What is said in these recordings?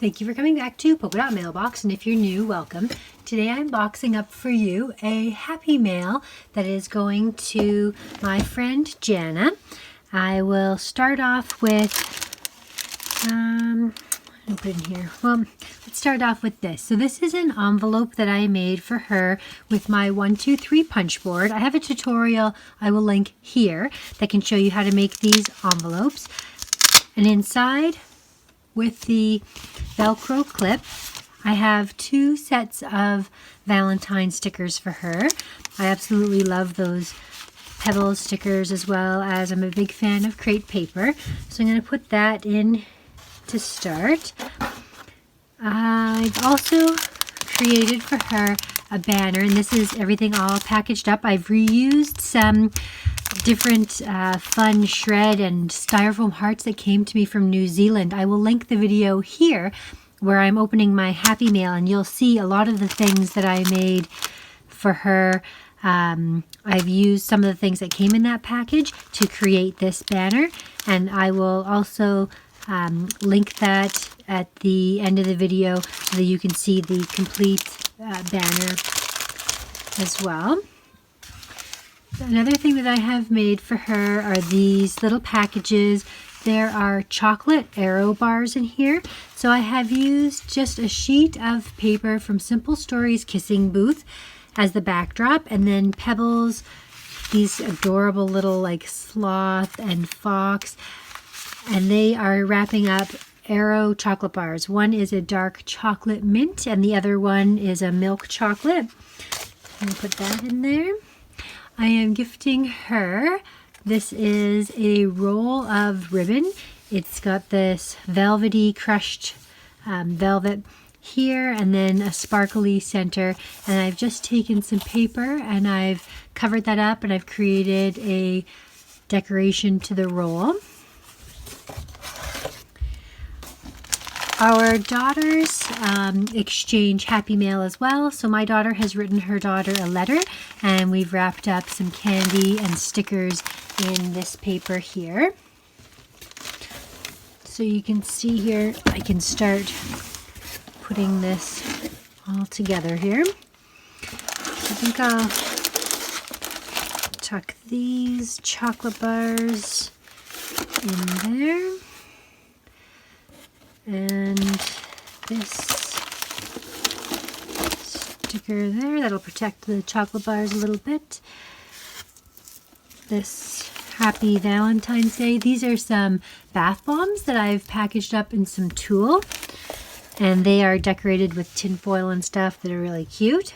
Thank you for coming back to Polka Dot Mailbox, and if you're new, welcome. Today I'm boxing up for you a happy mail that is going to my friend Jana. I will start off with, I'll put in here. Well, let's start off with this. So this is an envelope that I made for her with my 1-2-3 punch board. I have a tutorial I will link here that can show you how to make these envelopes. And inside, with the Velcro clip, I have 2 sets of Valentine stickers for her. I absolutely love those pebble stickers, as well as I'm a big fan of crepe paper. So I'm going to put that in to start. I've also created for her a banner, and this is everything all packaged up. I've reused some different fun shred and styrofoam hearts that came to me from New Zealand. I will link the video here where I'm opening my happy mail, and you'll see a lot of the things that I made for her. I've used some of the things that came in that package to create this banner, and I will also link that at the end of the video so that you can see the complete banner as well. Another thing that I have made for her are these little packages. There are chocolate arrow bars in here. So I have used just a sheet of paper from Simple Stories Kissing Booth as the backdrop, and then pebbles, these adorable little like sloth and fox, and they are wrapping up arrow chocolate bars. One is a dark chocolate mint and the other one is a milk chocolate. I'm going to put that in there. I am gifting her, this is a roll of ribbon. It's got this velvety crushed velvet here, and then a sparkly center, and I've just taken some paper and I've covered that up, and I've created a decoration to the roll. Our daughters exchange happy mail as well. So my daughter has written her daughter a letter, and we've wrapped up some candy and stickers in this paper here. So you can see here, I can start putting this all together here. I think I'll tuck these chocolate bars in there. And this sticker there, that'll protect the chocolate bars a little bit. This Happy Valentine's Day. These are some bath bombs that I've packaged up in some tulle, and they are decorated with tin foil and stuff that are really cute.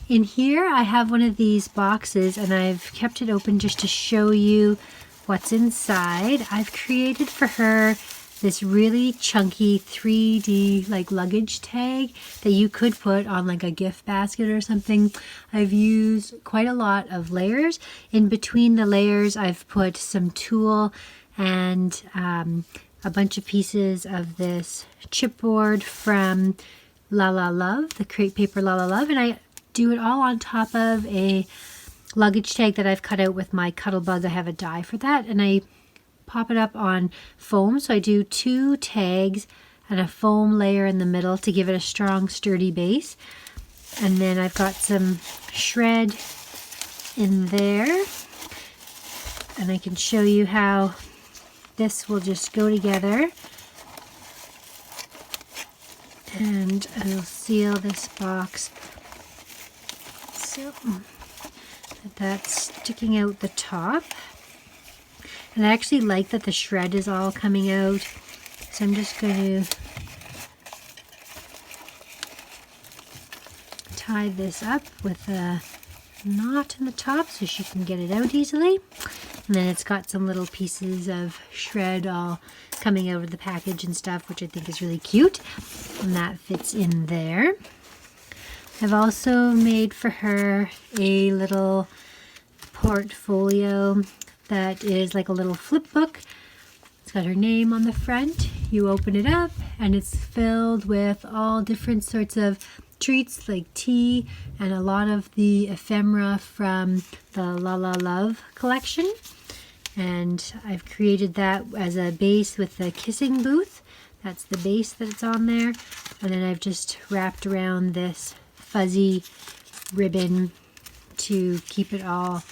In here I have one of these boxes, and I've kept it open just to show you what's inside. I've created for her this really chunky 3D like luggage tag that you could put on like a gift basket or something. I've used quite a lot of layers. In between the layers, I've put some tulle and a bunch of pieces of this chipboard from La La Love, the crepe paper La La Love, and I do it all on top of a luggage tag that I've cut out with my Cuttlebug. I have a die for that, and I pop it up on foam. So I do 2 tags and a foam layer in the middle to give it a strong, sturdy base. And then I've got some shred in there, and I can show you how this will just go together. And I'll seal this box so that's sticking out the top. And I actually like that the shred is all coming out, so I'm just going to tie this up with a knot in the top so she can get it out easily. And then it's got some little pieces of shred all coming out of the package and stuff, which I think is really cute, and that fits in there. I've also made for her a little portfolio that is like a little flip book. It's got her name on the front. You open it up and it's filled with all different sorts of treats like tea and a lot of the ephemera from the La La Love collection. And I've created that as a base with the kissing booth That's the base that it's on there. And then I've just wrapped around this fuzzy ribbon to keep it all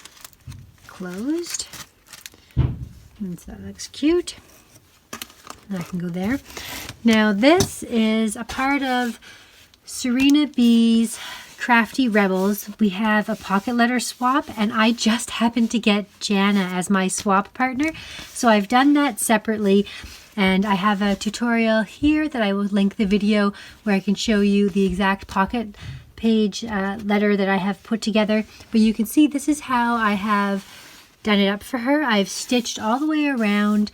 closed. And so that looks cute. And I can go there. Now this is a part of Serena B's Crafty Rebels. We have a pocket letter swap, and I just happened to get Jana as my swap partner. So I've done that separately, and I have a tutorial here that I will link the video where I can show you the exact pocket page letter that I have put together. But you can see this is how I have done it up for her. I've stitched all the way around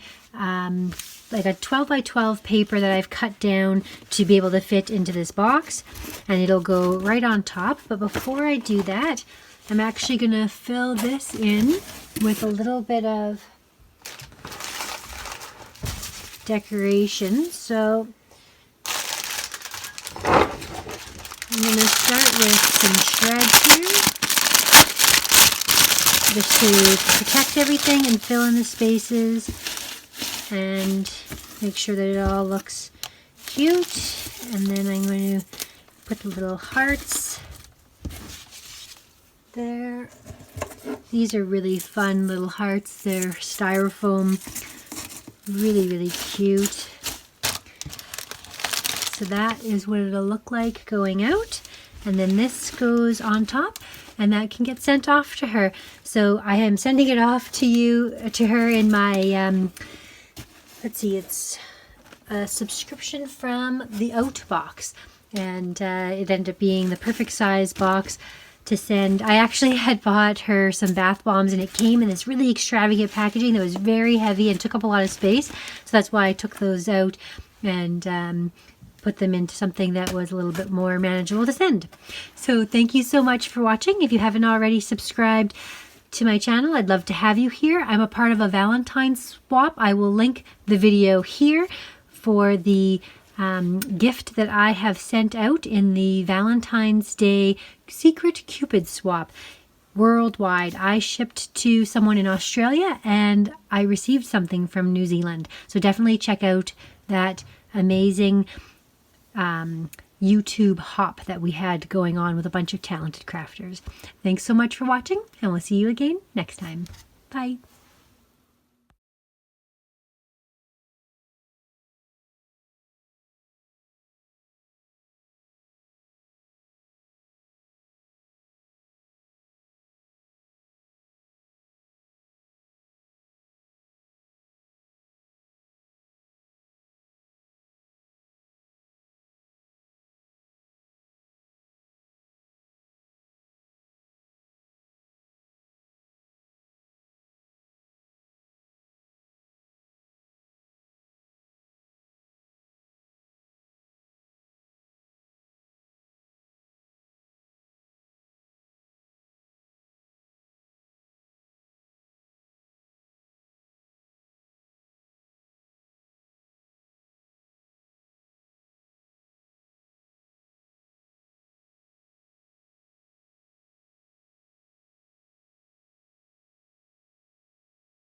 like a 12 by 12 paper that I've cut down to be able to fit into this box, and it'll go right on top. But before I do that, I'm actually going to fill this in with a little bit of decoration. So I'm going to start with some shreds here, just to protect everything and fill in the spaces and make sure that it all looks cute. And then I'm going to put the little hearts there. These are really fun little hearts. They're styrofoam, really cute. So that is what it'll look like going out. And then this goes on top, and that can get sent off to her. So I am sending it off to her in my let's see, it's a subscription from the Outbox, and it ended up being the perfect size box to send. I actually had bought her some bath bombs, and it came in this really extravagant packaging that was very heavy and took up a lot of space. So that's why I took those out and put them into something that was a little bit more manageable to send. So thank you so much for watching. If you haven't already subscribed to my channel, I'd love to have you here. I'm a part of a Valentine swap. I will link the video here for the gift that I have sent out in the Valentine's Day Secret Cupid swap worldwide. I shipped to someone in Australia, and I received something from New Zealand. So definitely check out that amazing YouTube hop that we had going on with a bunch of talented crafters. Thanks so much for watching, and we'll see you again next time. Bye.